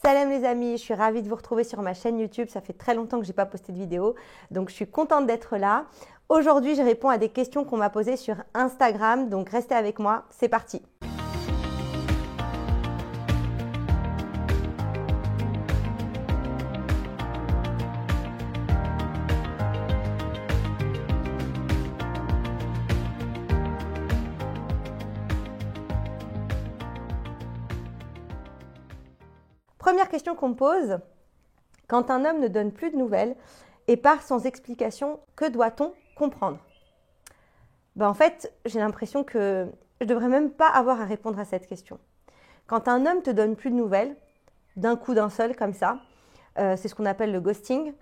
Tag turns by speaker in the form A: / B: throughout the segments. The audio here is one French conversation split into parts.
A: Salam les amis, je suis ravie de vous retrouver sur ma chaîne YouTube. Ça fait très longtemps que je n'ai pas posté de vidéo, donc je suis contente d'être là. Aujourd'hui, je réponds à des questions qu'on m'a posées sur Instagram, donc restez avec moi, c'est parti. Première question qu'on me pose, quand un homme ne donne plus de nouvelles et part sans explication, que doit-on comprendre? En fait, j'ai l'impression que je ne devrais même pas avoir à répondre à cette question. Quand un homme te donne plus de nouvelles, d'un coup d'un seul comme ça, c'est ce qu'on appelle le ghosting,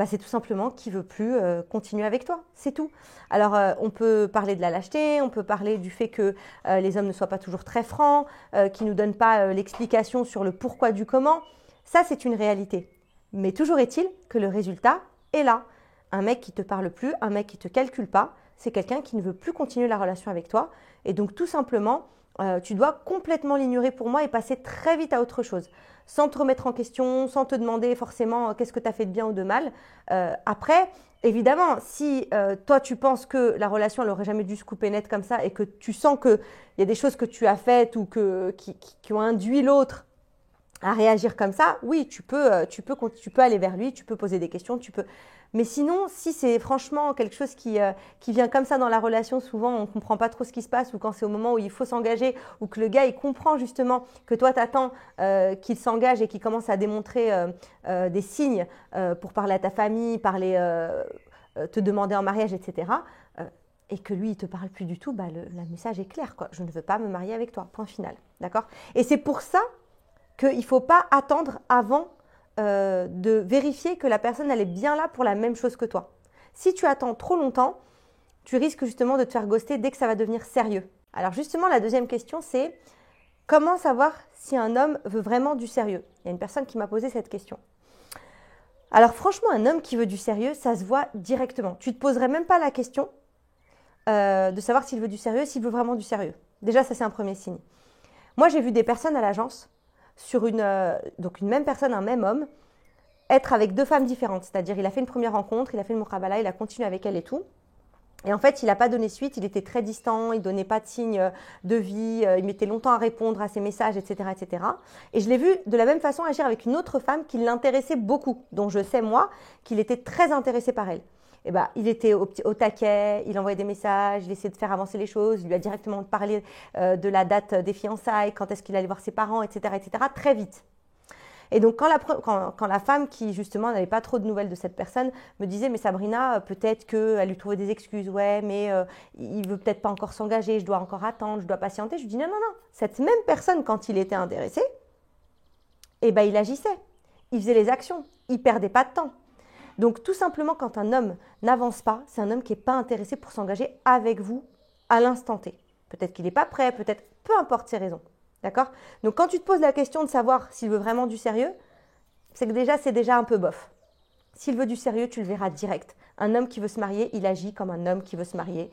A: c'est tout simplement qu'il ne veut plus continuer avec toi, c'est tout. Alors on peut parler de la lâcheté, on peut parler du fait que les hommes ne soient pas toujours très francs, qu'ils ne nous donnent pas l'explication sur le pourquoi du comment. Ça, c'est une réalité. Mais toujours est-il que le résultat est là. Un mec qui ne te parle plus, un mec qui ne te calcule pas, c'est quelqu'un qui ne veut plus continuer la relation avec toi. Et donc tout simplement, tu dois complètement l'ignorer pour moi et passer très vite à autre chose. Sans te remettre en question, sans te demander forcément qu'est-ce que tu as fait de bien ou de mal. Après, évidemment, si toi tu penses que la relation elle n'aurait jamais dû se couper net comme ça et que tu sens qu'il y a des choses que tu as faites ou qui ont induit l'autre à réagir comme ça, oui, tu peux aller vers lui, tu peux poser des questions, tu peux. Mais sinon, si c'est franchement quelque chose qui vient comme ça dans la relation, souvent on ne comprend pas trop ce qui se passe ou quand c'est au moment où il faut s'engager ou que le gars il comprend justement que toi t'attends qu'il s'engage et qu'il commence à démontrer des signes pour parler à ta famille, te demander en mariage, etc. Et que lui il ne te parle plus du tout, le message est clair, quoi. Je ne veux pas me marier avec toi, point final, d'accord? Et c'est pour ça qu'il ne faut pas attendre avant de vérifier que la personne elle est bien là pour la même chose que toi. Si tu attends trop longtemps, tu risques justement de te faire ghoster dès que ça va devenir sérieux. Alors justement, la deuxième question, c'est comment savoir si un homme veut vraiment du sérieux? Il y a une personne qui m'a posé cette question. Alors franchement, un homme qui veut du sérieux, ça se voit directement. Tu ne te poserais même pas la question de savoir s'il veut du sérieux, s'il veut vraiment du sérieux. Déjà, ça c'est un premier signe. Moi, j'ai vu des personnes à l'agence sur donc une même personne, un même homme, être avec deux femmes différentes. C'est-à-dire, il a fait une première rencontre, il a fait le muqabala, il a continué avec elle et tout. Et en fait, il n'a pas donné suite, il était très distant, il ne donnait pas de signe de vie, il mettait longtemps à répondre à ses messages, etc., etc. Et je l'ai vu de la même façon agir avec une autre femme qui l'intéressait beaucoup, dont je sais, moi, qu'il était très intéressé par elle. Et il était au taquet, il envoyait des messages, il essayait de faire avancer les choses, il lui a directement parlé de la date des fiançailles, quand est-ce qu'il allait voir ses parents, etc., etc., très vite. Et donc, quand la femme qui, justement, n'avait pas trop de nouvelles de cette personne, me disait « Mais Sabrina, peut-être qu'elle lui trouvait des excuses. Ouais, mais il ne veut peut-être pas encore s'engager, je dois encore attendre, je dois patienter. » Je lui dis « Non, non, non. Cette même personne, quand il était intéressé, il agissait. Il faisait les actions. Il ne perdait pas de temps. » Donc, tout simplement, quand un homme n'avance pas, c'est un homme qui n'est pas intéressé pour s'engager avec vous à l'instant T. Peut-être qu'il n'est pas prêt, peut-être, peu importe ses raisons. D'accord? Donc, quand tu te poses la question de savoir s'il veut vraiment du sérieux, c'est déjà un peu bof. S'il veut du sérieux, tu le verras direct. Un homme qui veut se marier, il agit comme un homme qui veut se marier.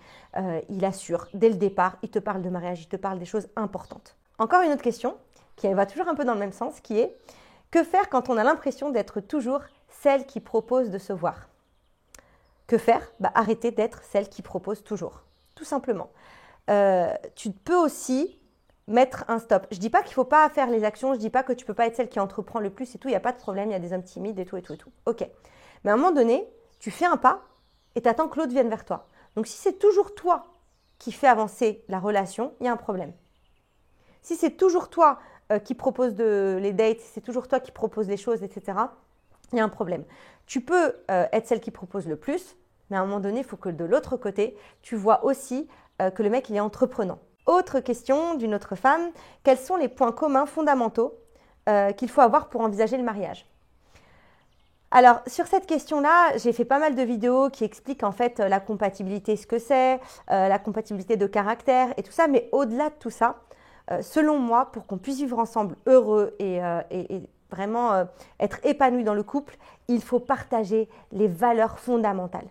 A: Il assure dès le départ, il te parle de mariage, il te parle des choses importantes. Encore une autre question qui va toujours un peu dans le même sens, qui est que faire quand on a l'impression d'être toujours celle qui propose de se voir? Que faire? Arrêter d'être celle qui propose toujours, tout simplement. Tu peux aussi mettre un stop. Je ne dis pas qu'il ne faut pas faire les actions, je ne dis pas que tu ne peux pas être celle qui entreprend le plus et tout, il n'y a pas de problème, il y a des hommes timides et tout et tout et tout. Ok. Mais à un moment donné, tu fais un pas et tu attends que l'autre vienne vers toi. Donc si c'est toujours toi qui fais avancer la relation, il y a un problème. Si c'est toujours toi qui propose les dates, si c'est toujours toi qui propose les choses, etc., il y a un problème. Tu peux être celle qui propose le plus, mais à un moment donné, il faut que de l'autre côté, tu vois aussi que le mec, il est entreprenant. Autre question d'une autre femme, quels sont les points communs fondamentaux qu'il faut avoir pour envisager le mariage? Alors, sur cette question-là, j'ai fait pas mal de vidéos qui expliquent en fait la compatibilité, ce que c'est, la compatibilité de caractère et tout ça, mais au-delà de tout ça, selon moi, pour qu'on puisse vivre ensemble heureux et vraiment être épanoui dans le couple, il faut partager les valeurs fondamentales.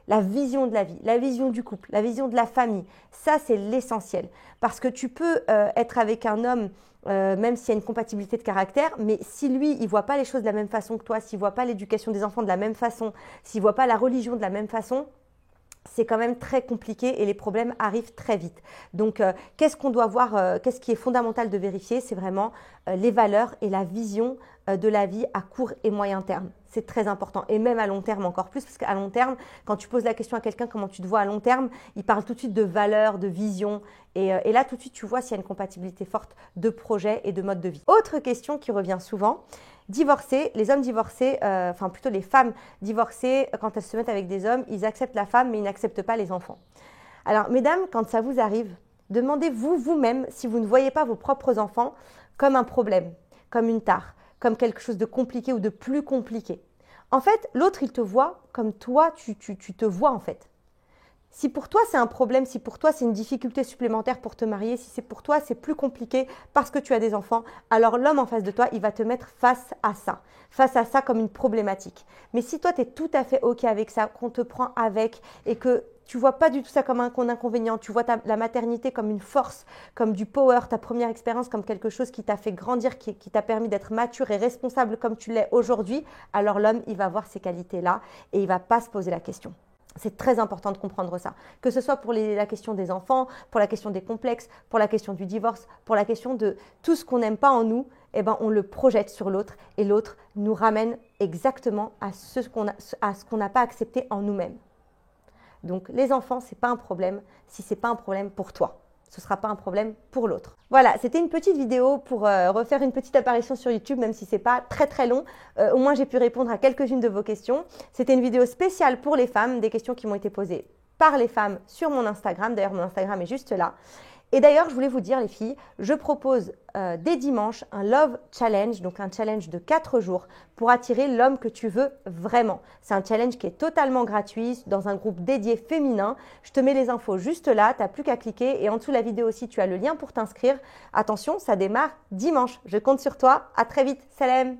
A: La vision de la vie, la vision du couple, la vision de la famille. Ça, c'est l'essentiel. Parce que tu peux être avec un homme, même s'il y a une compatibilité de caractère, mais si lui, il ne voit pas les choses de la même façon que toi, s'il ne voit pas l'éducation des enfants de la même façon, s'il ne voit pas la religion de la même façon, c'est quand même très compliqué et les problèmes arrivent très vite. Donc, qu'est-ce qu'on doit voir, qu'est-ce qui est fondamental de vérifier? C'est vraiment les valeurs et la vision de la vie à court et moyen terme. C'est très important et même à long terme encore plus parce qu'à long terme, quand tu poses la question à quelqu'un comment tu te vois à long terme, il parle tout de suite de valeurs, de vision et là tout de suite tu vois s'il y a une compatibilité forte de projet et de mode de vie. Autre question qui revient souvent, divorcés, les hommes divorcés, enfin plutôt les femmes divorcées, quand elles se mettent avec des hommes, ils acceptent la femme mais ils n'acceptent pas les enfants. Alors mesdames, quand ça vous arrive, demandez-vous vous-même si vous ne voyez pas vos propres enfants comme un problème, comme une tare, comme quelque chose de compliqué ou de plus compliqué. En fait, l'autre, il te voit comme toi, tu te vois en fait. Si pour toi, c'est un problème, si pour toi, c'est une difficulté supplémentaire pour te marier, si c'est pour toi, c'est plus compliqué parce que tu as des enfants, alors l'homme en face de toi, il va te mettre face à ça comme une problématique. Mais si toi, tu es tout à fait OK avec ça, qu'on te prend avec et que tu vois pas du tout ça comme un inconvénient, tu vois la maternité comme une force, comme du power, ta première expérience comme quelque chose qui t'a fait grandir, qui t'a permis d'être mature et responsable comme tu l'es aujourd'hui, alors l'homme, il va voir ces qualités-là et il va pas se poser la question. C'est très important de comprendre ça, que ce soit pour la question des enfants, pour la question des complexes, pour la question du divorce, pour la question de tout ce qu'on n'aime pas en nous, eh ben, on le projette sur l'autre et l'autre nous ramène exactement à ce qu'on n'a pas accepté en nous-mêmes. Donc les enfants, ce n'est pas un problème si ce n'est pas un problème pour toi. Ce ne sera pas un problème pour l'autre. Voilà, c'était une petite vidéo pour refaire une petite apparition sur YouTube, même si ce n'est pas très très long. Au moins, j'ai pu répondre à quelques-unes de vos questions. C'était une vidéo spéciale pour les femmes, des questions qui m'ont été posées par les femmes sur mon Instagram. D'ailleurs, mon Instagram est juste là. Et d'ailleurs, je voulais vous dire les filles, je propose dès dimanche un Love Challenge, donc un challenge de 4 jours pour attirer l'homme que tu veux vraiment. C'est un challenge qui est totalement gratuit dans un groupe dédié féminin. Je te mets les infos juste là, tu n'as plus qu'à cliquer et en dessous de la vidéo aussi, tu as le lien pour t'inscrire. Attention, ça démarre dimanche. Je compte sur toi. À très vite. Salam.